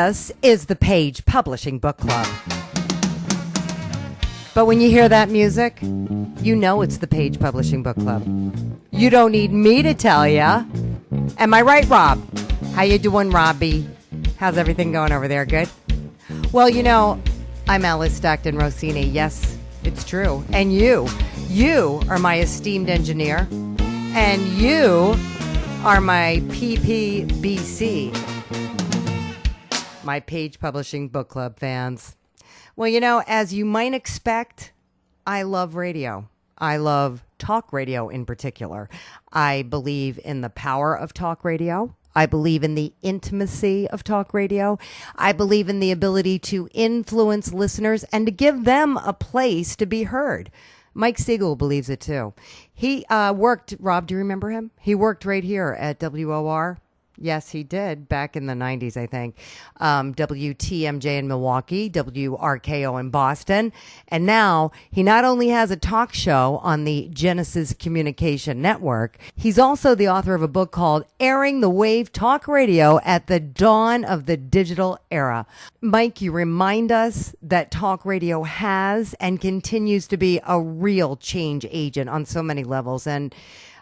This is the Page Publishing Book Club. But when you hear that music, you know it's the Page Publishing Book Club. You don't need me to tell ya. Am I right, Rob? How you doing, Robbie? How's everything going over there? Good? Well, you know, I'm Alice Stockton Rossini. Yes, it's true. And you are my esteemed engineer. And you are my PPBC, my Page Publishing Book Club fans. Well, you know, as you might expect, I love radio. I love talk radio in particular. I believe in the power of talk radio. I believe in the intimacy of talk radio. I believe in the ability to influence listeners and to give them a place to be heard. Mike Siegel believes it too. He worked, Rob, do you remember him? He worked right here at WOR. Yes, he did back in the 90s, I think. WTMJ in Milwaukee, WRKO in Boston. And now he not only has a talk show on the Genesis Communication Network, he's also the author of a book called Airing the Wave Talk Radio at the Dawn of the Digital Era. Mike, you remind us that talk radio has and continues to be a real change agent on so many levels. And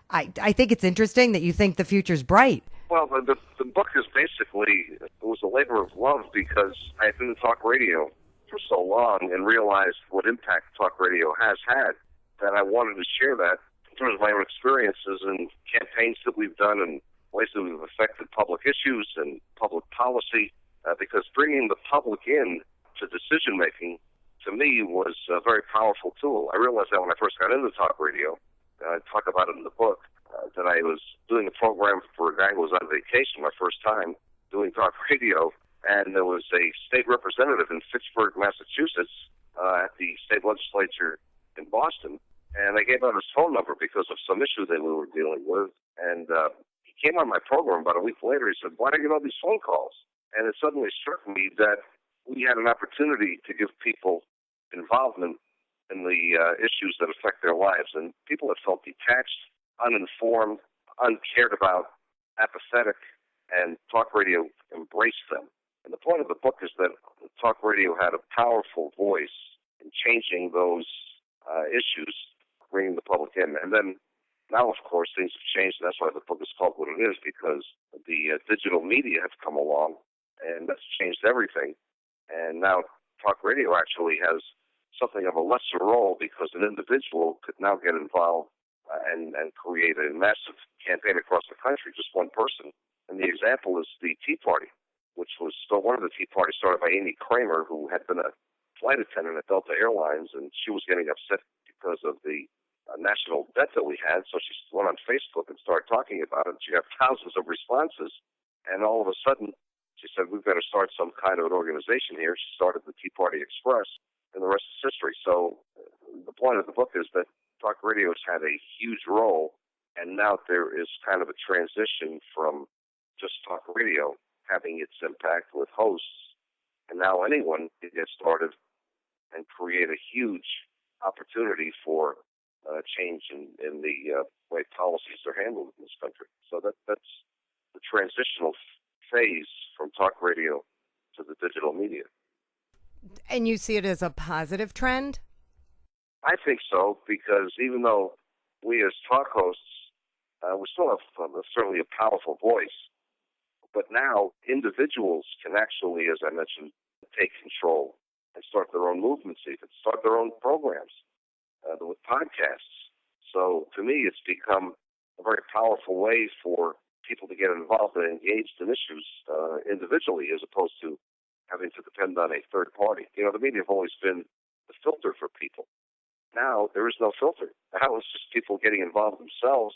I think it's interesting that you think the future's bright. Well, the book is basically, it was a labor of love because I had been in talk radio for so long and realized what impact talk radio has had that I wanted to share that in terms of my own experiences and campaigns that we've done and ways that we've affected public issues and public policy, because bringing the public in to decision-making, to me, was a very powerful tool. I realized that when I first got into talk radio, I talk about it in the book, that I was doing a program for a guy who was on vacation my first time doing talk radio, and there was a state representative in Fitchburg, Massachusetts, at the state legislature in Boston, and I gave out his phone number because of some issue that we were dealing with, and he came on my program about a week later. He said, "Why do I get all these phone calls?" And it suddenly struck me that we had an opportunity to give people involvement in the issues that affect their lives, and people that felt detached, uninformed, uncared about, apathetic, and talk radio embraced them. And the point of the book is that talk radio had a powerful voice in changing those issues, bringing the public in. And then now, of course, things have changed, and that's why the book is called what it is, because the digital media have come along, and that's changed everything. And now talk radio actually has something of a lesser role because an individual could now get involved and create a massive campaign across the country, just one person. And the example is the Tea Party, which was still one of the Tea Parties started by Amy Kramer, who had been a flight attendant at Delta Airlines, and she was getting upset because of the national debt that we had. So she went on Facebook and started talking about it. She got thousands of responses, and all of a sudden she said, "We've got to start some kind of an organization here." She started the Tea Party Express, and the rest is history. So the point of the book is that talk radio has had a huge role, and now there is kind of a transition from just talk radio having its impact with hosts, and now anyone can get started and create a huge opportunity for change in the way policies are handled in this country. So that's the transitional phase from talk radio to the digital media. And you see it as a positive trend? I think so, because even though we as talk hosts, we still have certainly a powerful voice, but now individuals can actually, as I mentioned, take control and start their own movements, even start their own programs with podcasts. So to me, it's become a very powerful way for people to get involved and engaged in issues individually, as opposed to having to depend on a third party. You know, the media have always been the filter for people. Now there is no filter. Now it's just people getting involved themselves,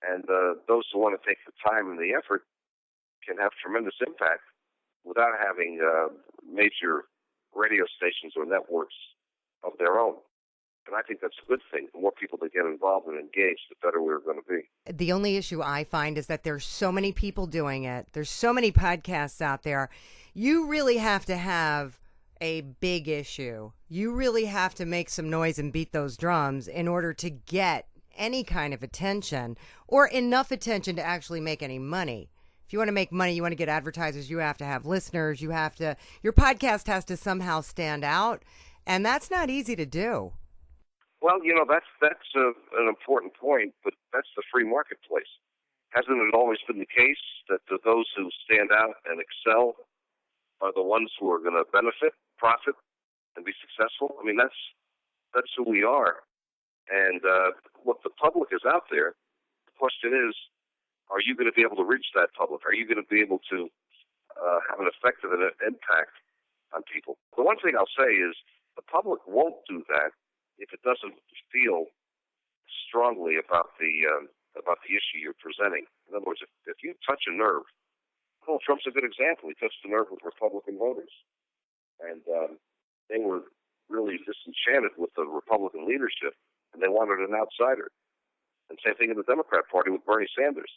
and those who want to take the time and the effort can have tremendous impact without having major radio stations or networks of their own. And I think that's a good thing. The more people that get involved and engaged, the better we're going to be. The only issue I find is that there's so many people doing it. There's so many podcasts out there. You really have to have a big issue. You really have to make some noise and beat those drums in order to get any kind of attention or enough attention to actually make any money. If you want to make money, you want to get advertisers, you have to have listeners, your podcast has to somehow stand out, and that's not easy to do. Well, that's an important point, but that's the free marketplace. Hasn't it always been the case that those who stand out and excel are the ones who are going to benefit, profit, and be successful? I mean, that's who we are. And look, the public is out there. The question is, are you going to be able to reach that public? Are you going to be able to have an effective impact on people? The one thing I'll say is the public won't do that if it doesn't feel strongly about the issue you're presenting. In other words, if you touch a nerve, Donald Trump's a good example. He touched the nerve with Republican voters, and they were really disenchanted with the Republican leadership, and they wanted an outsider. And same thing in the Democrat Party with Bernie Sanders.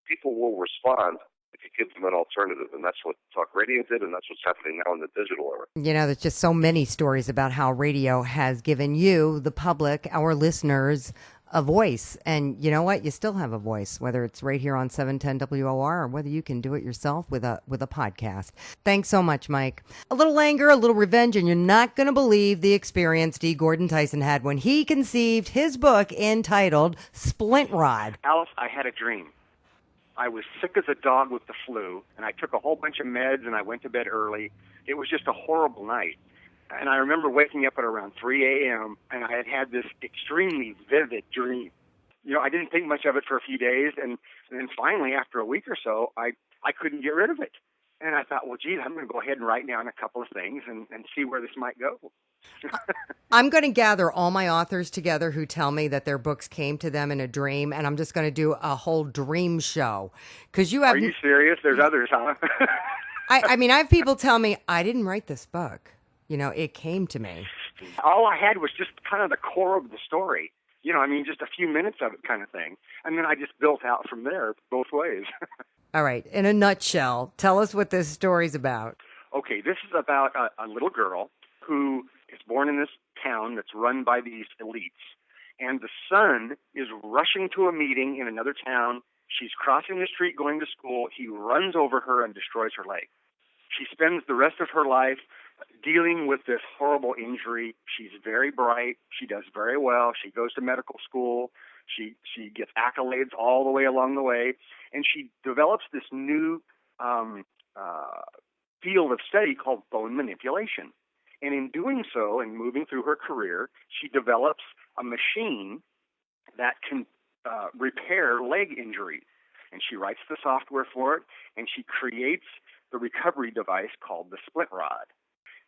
People will respond if you give them an alternative, and that's what talk radio did, and that's what's happening now in the digital era. There's just so many stories about how radio has given you, the public, our listeners, a voice. And you know what? You still have a voice, whether it's right here on 710 WOR or whether you can do it yourself with a podcast. Thanks so much, Mike. A little anger, a little revenge, and you're not going to believe the experience D. Gordon Tyson had when he conceived his book entitled Splint Rod. Alice, I had a dream. I was sick as a dog with the flu, and I took a whole bunch of meds, and I went to bed early. It was just a horrible night. And I remember waking up at around 3 a.m., and I had this extremely vivid dream. I didn't think much of it for a few days, and then finally, after a week or so, I couldn't get rid of it. And I thought, well, geez, I'm going to go ahead and write down a couple of things and see where this might go. I'm going to gather all my authors together who tell me that their books came to them in a dream, and I'm just going to do a whole dream show. Because you have. Are you serious? There's others, huh? I mean, I have people tell me, I didn't write this book. It came to me. All I had was just kind of the core of the story. Just a few minutes of it kind of thing. And then I just built out from there both ways. All right. In a nutshell, tell us what this story's about. Okay, this is about a little girl who is born in this town that's run by these elites. And the son is rushing to a meeting in another town. She's crossing the street going to school. He runs over her and destroys her leg. She spends the rest of her life dealing with this horrible injury. She's very bright. She does very well. She goes to medical school. She gets accolades all the way along the way. And she develops this new field of study called bone manipulation. And in doing so and moving through her career, she develops a machine that can repair leg injuries. And she writes the software for it, and she creates the recovery device called the Splint Rod.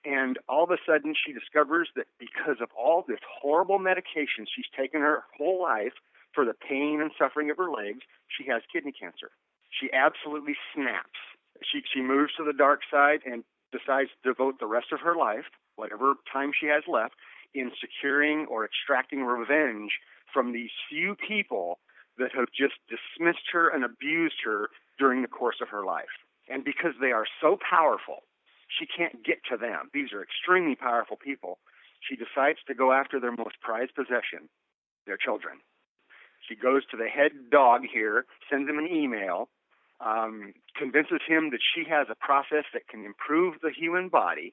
And all of a sudden, she discovers that because of all this horrible medication she's taken her whole life for the pain and suffering of her legs, she has kidney cancer. She absolutely snaps. She moves to the dark side and decides to devote the rest of her life, whatever time she has left, in securing or extracting revenge from these few people that have just dismissed her and abused her during the course of her life. And because they are so powerful, she can't get to them. These are extremely powerful people. She decides to go after their most prized possession, their children. She goes to the head dog here, sends him an email, convinces him that she has a process that can improve the human body.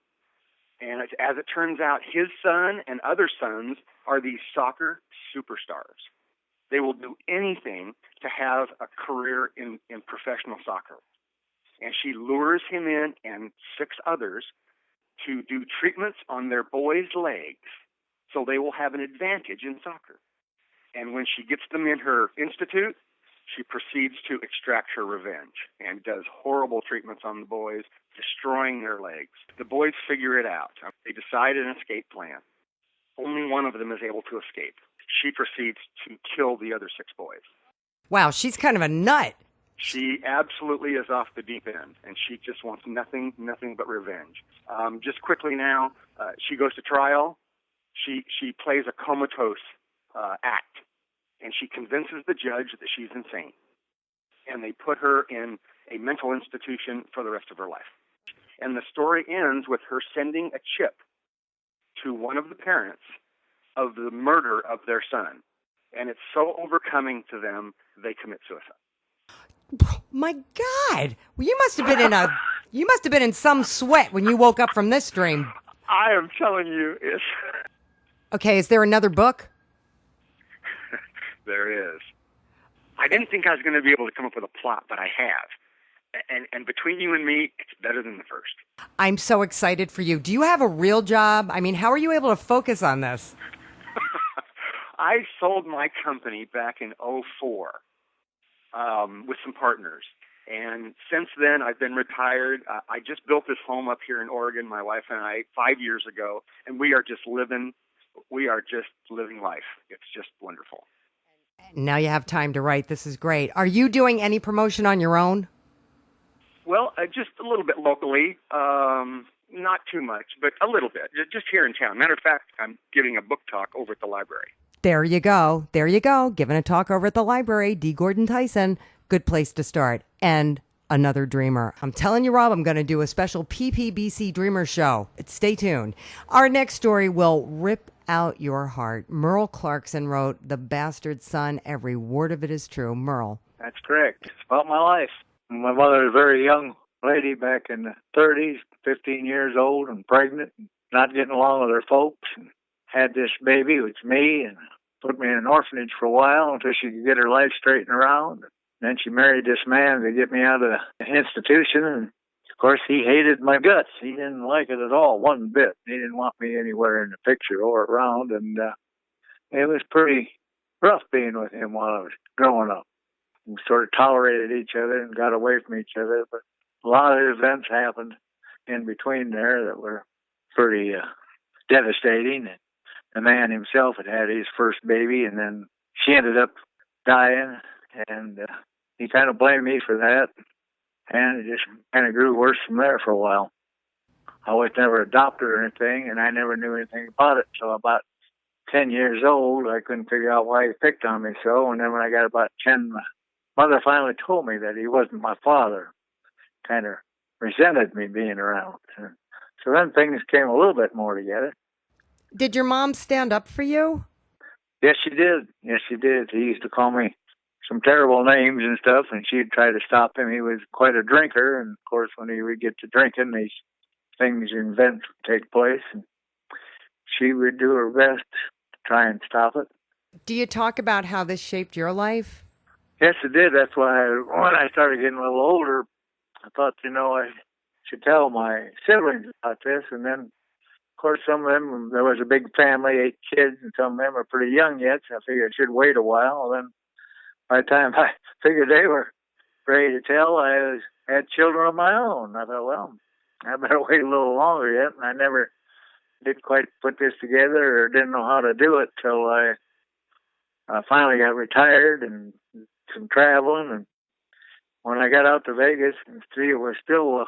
And as it turns out, his son and other sons are these soccer superstars. They will do anything to have a career in professional soccer. And she lures him in and 6 others to do treatments on their boys' legs so they will have an advantage in soccer. And when she gets them in her institute, she proceeds to extract her revenge and does horrible treatments on the boys, destroying their legs. The boys figure it out. They decide an escape plan. Only one of them is able to escape. She proceeds to kill the other 6 boys. Wow, she's kind of a nut. She absolutely is off the deep end, and she just wants nothing but revenge. Just quickly now, she goes to trial. She plays a comatose act, and she convinces the judge that she's insane. And they put her in a mental institution for the rest of her life. And the story ends with her sending a chip to one of the parents of the murder of their son. And it's so overcoming to them, they commit suicide. My God. Well, you must have been in some sweat when you woke up from this dream. I am telling you, it's Okay, is there another book? there is. I didn't think I was going to be able to come up with a plot, but I have. And between you and me, it's better than the first. I'm so excited for you. Do you have a real job? I mean, how are you able to focus on this? I sold my company back in '04 with some partners. And since then, I've been retired. I just built this home up here in Oregon, my wife and I, 5 years ago. And we are just living life. It's just wonderful. Now you have time to write. This is great. Are you doing any promotion on your own? Well, just a little bit locally. Not too much, but a little bit. Just here in town. Matter of fact, I'm giving a book talk over at the library. There you go. There you go. Giving a talk over at the library. D. Gordon Tyson. Good place to start. And another dreamer. I'm telling you, Rob, I'm going to do a special PPBC Dreamer show. Stay tuned. Our next story will rip out your heart. Merle Clarkson wrote The Bastard Son. Every word of it is true. Merle. That's correct. It's about my life. My mother was a very young lady back in the 30s, 15 years old and pregnant, not getting along with her folks, and had this baby, which was me, and put me in an orphanage for a while until she could get her life straightened around. Then she married this man to get me out of the institution, and of course he hated my guts. He didn't like it at all, one bit. He didn't want me anywhere in the picture or around, and it was pretty rough being with him while I was growing up. We sort of tolerated each other and got away from each other, but a lot of events happened in between there that were pretty devastating. The man himself had his first baby, and then she ended up dying, and he kind of blamed me for that, and it just kind of grew worse from there for a while. I was never adopted or anything, and I never knew anything about it until about 10 years old. I couldn't figure out why he picked on me so, and then when I got about 10, my mother finally told me that he wasn't my father. Kind of resented me being around. So then things came a little bit more together. Did your mom stand up for you? Yes, she did. Yes, she did. He used to call me some terrible names and stuff, and she'd try to stop him. He was quite a drinker, and of course, when he would get to drinking, these things and events would take place, and she would do her best to try and stop it. Do you talk about how this shaped your life? Yes, it did. That's why when I started getting a little older, I thought, I should tell my siblings about this. And then, of course, some of them, there was a big family, 8 kids, and some of them are pretty young yet, so I figured I should wait a while. And then by the time I figured they were ready to tell, I had children of my own. I thought, well, I better wait a little longer yet. And I never did quite put this together or didn't know how to do it till I finally got retired and some traveling. And when I got out to Vegas, and Steve was still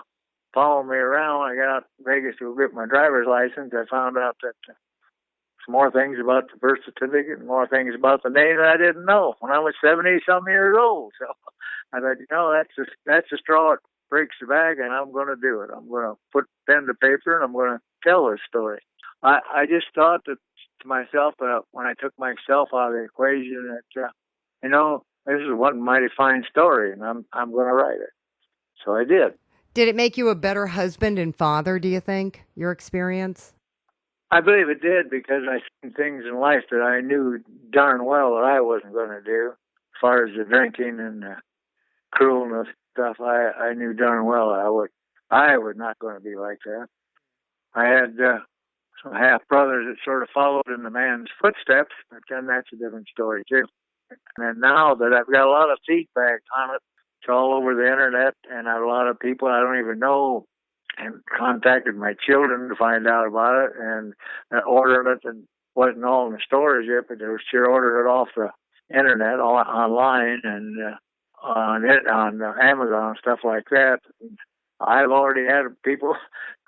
following me around, I got out to Vegas to get my driver's license. I found out that some more things about the birth certificate and more things about the name that I didn't know when I was 70-some years old. So I thought, that's the straw that breaks the back, and I'm going to do it. I'm going to put pen to paper, and I'm going to tell this story. I just thought that to myself when I took myself out of the equation that, this is one mighty fine story, and I'm going to write it. So I did. Did it make you a better husband and father, do you think, your experience? I believe it did, because I seen things in life that I knew darn well that I wasn't going to do. As far as the drinking and the cruelness stuff, I knew darn well I was not going to be like that. I had some half-brothers that sort of followed in the man's footsteps, but then that's a different story, too. And now that I've got a lot of feedback on it, it's all over the internet, and a lot of people I don't even know and contacted my children to find out about it, and ordered it, and wasn't all in the stores yet, but they were sure ordered it off the internet, all online, and on Amazon and stuff like that. And I've already had people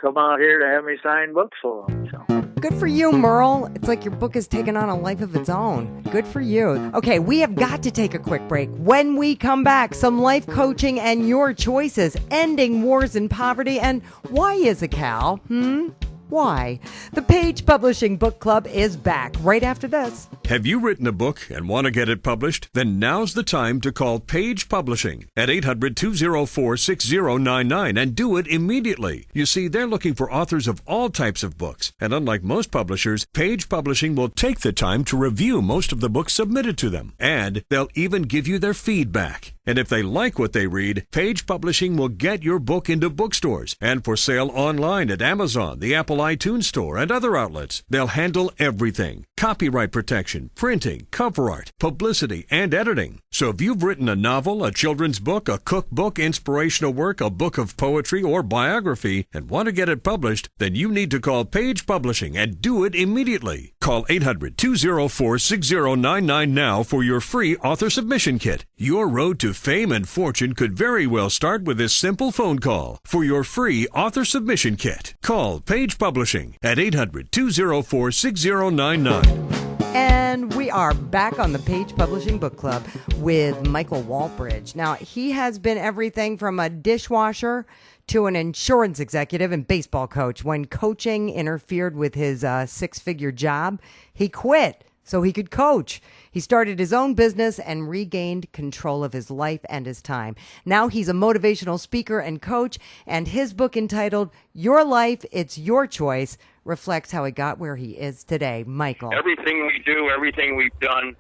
come out here to have me sign books for them. So. Good for you, Merle. It's like your book has taken on a life of its own. Good for you. Okay, we have got to take a quick break. When we come back, some life coaching and your choices, ending wars and poverty, and why is a cow? We'll Why? The Page Publishing Book Club is back right after this. Have you written a book and want to get it published? Then now's the time to call Page Publishing at 800-204-6099 and do it immediately. You see, they're looking for authors of all types of books. And unlike most publishers, Page Publishing will take the time to review most of the books submitted to them. And they'll even give you their feedback. And if they like what they read, Page Publishing will get your book into bookstores and for sale online at Amazon, the Apple iTunes Store, and other outlets. They'll handle everything: copyright protection, printing, cover art, publicity, and editing. So if you've written a novel, a children's book, a cookbook, inspirational work, a book of poetry, or biography, and want to get it published, then you need to call Page Publishing and do it immediately. Call 800-204-6099 now for your free author submission kit. Your road to fame and fortune could very well start with this simple phone call. For your free author submission kit, call Page Publishing at 800-204-6099. And we are back on the Page Publishing Book Club with Michael Waltbridge. Now, he has been everything from a dishwasher to an insurance executive and baseball coach. When coaching interfered with his six-figure job, he quit so he could coach. He started his own business and regained control of his life and his time. Now he's a motivational speaker and coach, and his book entitled Your Life, It's Your Choice reflects how he got where he is today. Michael. Everything we do, everything we've done,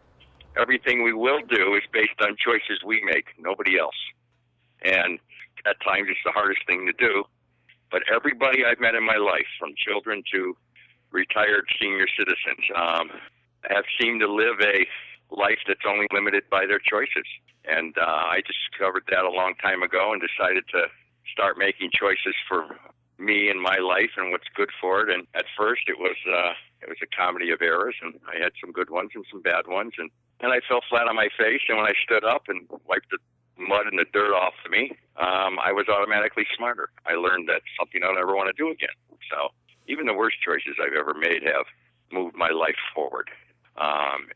everything we will do is based on choices we make, nobody else. And at times it's the hardest thing to do. But everybody I've met in my life, from children to retired senior citizens, have seemed to live a life that's only limited by their choices. And I discovered that a long time ago and decided to start making choices for me and my life and what's good for it. And at first it was a comedy of errors, and I had some good ones and some bad ones. And I fell flat on my face, and when I stood up and wiped the mud and the dirt off of me, I was automatically smarter. I learned that's something I don't ever want to do again. So even the worst choices I've ever made have moved my life forward.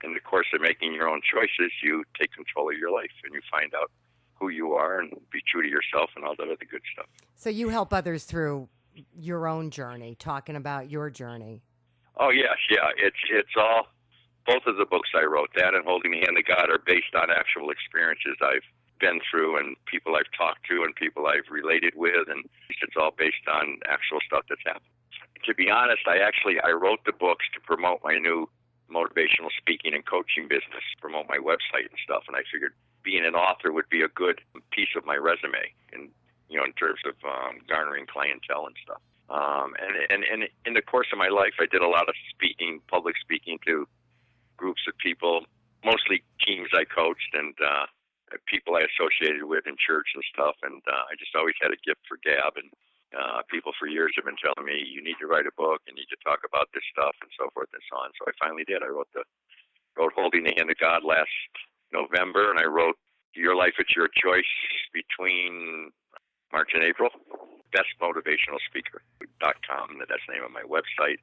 In the course of making your own choices, you take control of your life and you find out who you are and be true to yourself and all that other good stuff. So you help others through your own journey, talking about your journey. Oh, yes, yeah. It's all, both of the books I wrote, that and Holding the Hand of God, are based on actual experiences I've been through and people I've talked to and people I've related with, and it's all based on actual stuff that's happened. To be honest, I wrote the books to promote my new motivational speaking and coaching business, promote my website and stuff, and I figured being an author would be a good piece of my resume, and in terms of garnering clientele and stuff. And in the course of my life, I did a lot of speaking, public speaking to groups of people, mostly teams I coached and people I associated with in church and stuff. And I just always had a gift for gab. And people for years have been telling me, you need to write a book, you need to talk about this stuff, and so forth and so on. So I finally did. I wrote Holding the Hand of God last November, and I wrote Your Life, It's Your Choice between March and April. bestmotivationalspeaker.com, that's the name of my website.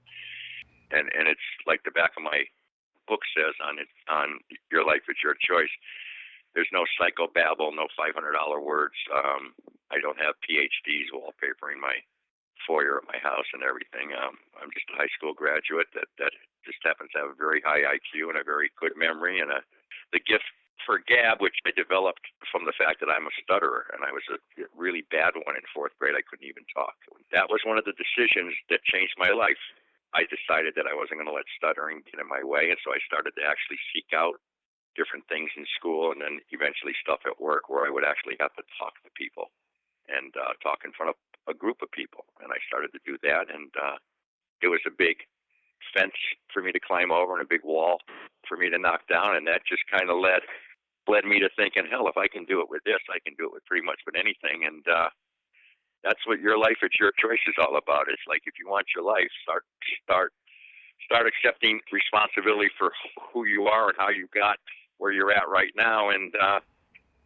And it's like the back of my book says on Your Life, It's Your Choice. There's no psychobabble, no $500 words. I don't have PhDs wallpapering my foyer at my house and everything. I'm just a high school graduate that just happens to have a very high IQ and a very good memory and the gift for gab, which I developed from the fact that I'm a stutterer, and I was a really bad one in fourth grade. I couldn't even talk. That was one of the decisions that changed my life. I decided that I wasn't going to let stuttering get in my way, and so I started to actually seek out different things in school and then eventually stuff at work where I would actually have to talk to people and talk in front of a group of people. And I started to do that, and it was a big fence for me to climb over and a big wall for me to knock down, and that just kind of led me to thinking, hell, if I can do it with this, I can do it with pretty much with anything. And that's what Your Life, It's Your Choice is all about. It's like, if you want your life, start accepting responsibility for who you are and how you got where you're at right now, and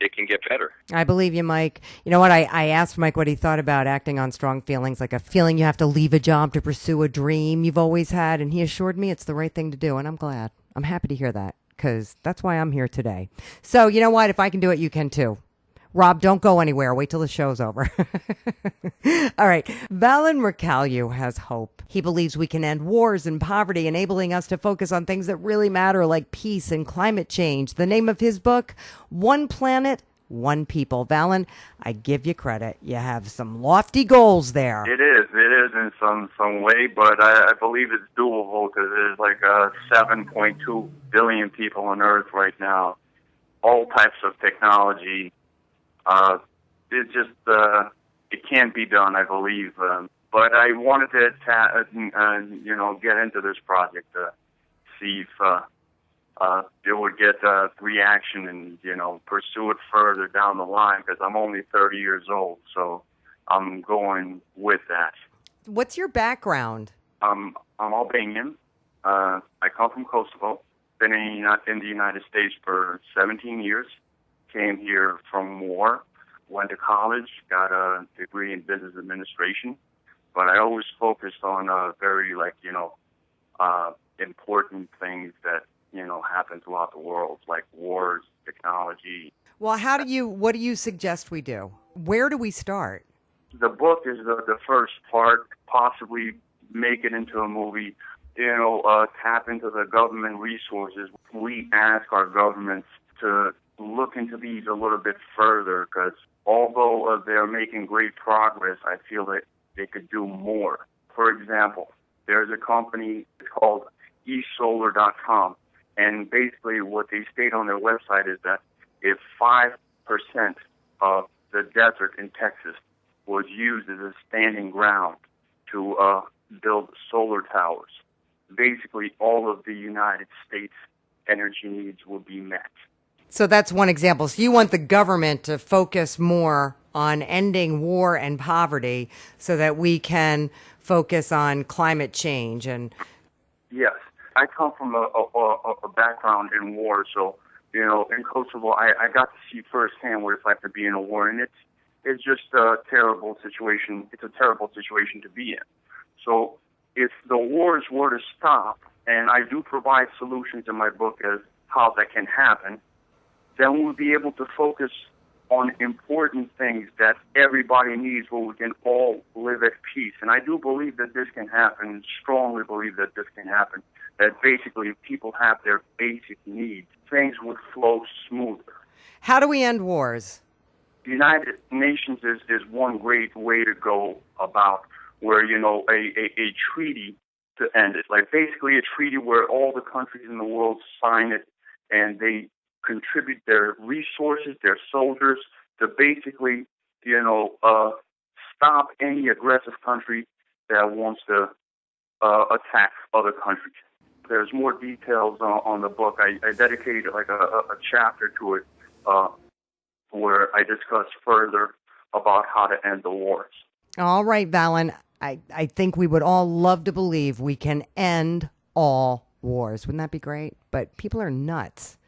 it can get better. I believe you, Mike. You know what? I asked Mike what he thought about acting on strong feelings, like a feeling you have to leave a job to pursue a dream you've always had, and he assured me it's the right thing to do, and I'm glad. I'm happy to hear that, because that's why I'm here today. So, you know what? If I can do it, you can too. Rob, don't go anywhere. Wait till the show's over. All right. Valen Recalio has hope. He believes we can end wars and poverty, enabling us to focus on things that really matter, like peace and climate change. The name of his book, One Planet, One People. Valen, I give you credit. You have some lofty goals there. It is in some way, but I believe it's doable because there's like 7.2 billion people on Earth right now, all types of technology. It's just, it can't be done, I believe. But I wanted to, get into this project to see if it would get reaction and, pursue it further down the line because I'm only 30 years old, so I'm going with that. What's your background? I'm Albanian. I come from Kosovo. Been in the United States for 17 years. Came here from war. Went to college. Got a degree in business administration. But I always focused on very important things that happen throughout the world, like wars, technology. Well, what do you suggest we do? Where do we start? The book is the first part, possibly make it into a movie, tap into the government resources. We ask our governments to look into these a little bit further because although they're making great progress, I feel that they could do more. For example, there's a company called eSolar.com, and basically what they state on their website is that if 5% of the desert in Texas was used as a standing ground to build solar towers, basically all of the United States energy needs would be met. So that's one example. So you want the government to focus more on ending war and poverty so that we can focus on climate change and... Yes. I come from a background in war, so, in Kosovo, I got to see firsthand what it's like to be in a war, and it's just a terrible situation. It's a terrible situation to be in. So if the wars were to stop, and I do provide solutions in my book as how that can happen, then we'll be able to focus on important things that everybody needs where we can all live at peace. And I do believe that this can happen, strongly believe that this can happen, that basically if people have their basic needs, things would flow smoother. How do we end wars? The United Nations is one great way to go about where, a treaty to end it. Like basically a treaty where all the countries in the world sign it and they contribute their resources, their soldiers, to basically, stop any aggressive country that wants to attack other countries. There's more details on the book. I dedicated like a chapter to it where I discuss further about how to end the wars. All right, Valen. I think we would all love to believe we can end all wars. Wouldn't that be great? But people are nuts.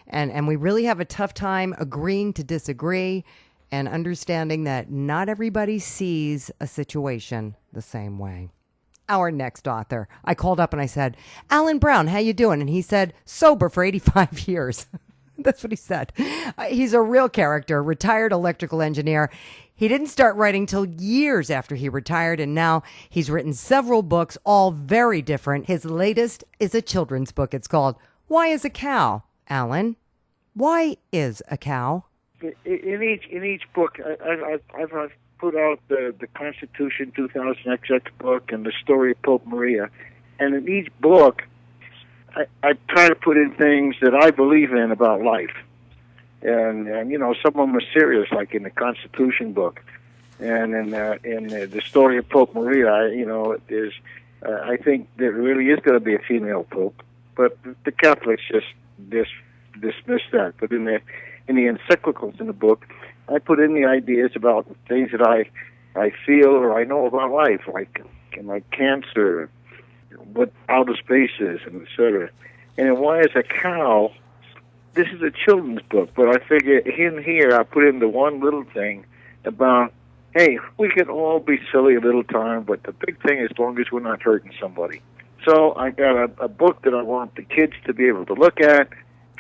And we really have a tough time agreeing to disagree and understanding that not everybody sees a situation the same way. Our next author, I called up and I said, Alan Brown, how you doing? And he said, sober for 85 years. That's what he said. He's a real character, retired electrical engineer. He didn't start writing till years after he retired, and now he's written several books, all very different. His latest is a children's book. It's called Why is a Cow? Alan, why is a cow? In each book, I've put out the Constitution 2000 XX book and the story of Pope Maria, and in each book, I try to put in things that I believe in about life, and some of them are serious, like in the Constitution book, and in the story of Pope Maria, I think there really is going to be a female pope, but the Catholics just dismiss that. But in the encyclicals in the book, I put in the ideas about things that I feel or I know about life, like cancer, what outer space is, and etc. And Why is a Cow? This is a children's book, but I figure in here I put in the one little thing about, hey, we can all be silly a little time, but the big thing is as long as we're not hurting somebody. So I got a book that I want the kids to be able to look at,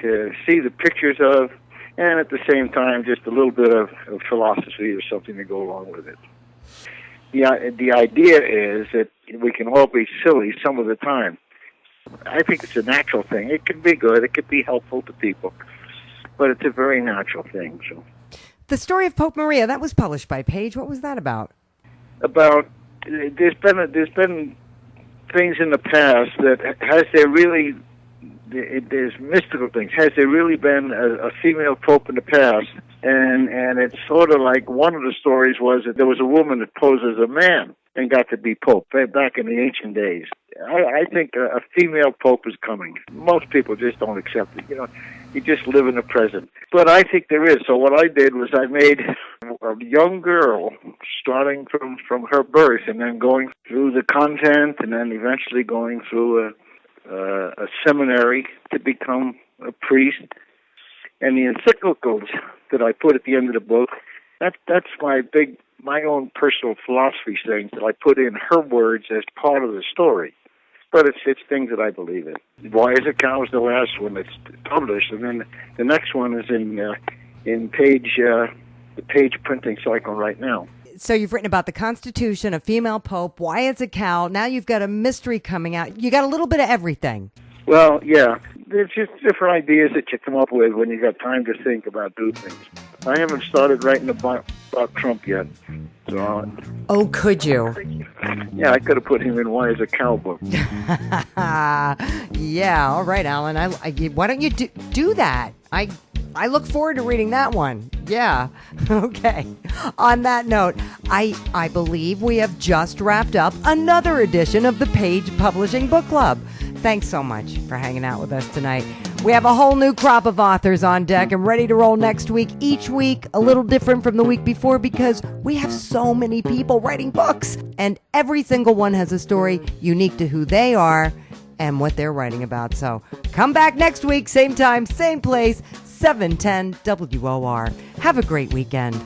to see the pictures of, and at the same time, just a little bit of philosophy or something to go along with it. The idea is that we can all be silly some of the time. I think it's a natural thing. It can be good. It can be helpful to people, but it's a very natural thing. So, The Story of Pope Maria, that was published by Page. What was that about? There's been things in the past that there's mystical things. Has there really been a female pope in the past? And it's sort of like one of the stories was that there was a woman that posed as a man and got to be pope back in the ancient days. I think a female pope is coming. Most people just don't accept it. You just live in the present. But I think there is. So what I did was I made a young girl starting from her birth and then going through the convent and then eventually going through a seminary to become a priest. And the encyclicals that I put at the end of the book, that's my own personal philosophy things that I put in her words as part of the story. But it's things that I believe in. Why Is It Cow is the last one that's published, and then the next one is in Page, the Page printing cycle right now. So you've written about the Constitution, a female pope, Why Is It Cow? Now you've got a mystery coming out. You got a little bit of everything. Well, yeah. There's just different ideas that you come up with when you got time to think about doing things. I haven't started writing about Trump yet. So, oh, could you? Yeah, I could have put him in Why Is a Cow book. Yeah, all right, Alan. Why don't you do that? I look forward to reading that one. Yeah. Okay. On that note, I believe we have just wrapped up another edition of the Page Publishing Book Club. Thanks so much for hanging out with us tonight. We have a whole new crop of authors on deck and ready to roll next week. Each week a little different from the week before because we have so many people writing books, and every single one has a story unique to who they are and what they're writing about. So come back next week, same time, same place, 710 WOR. Have a great weekend.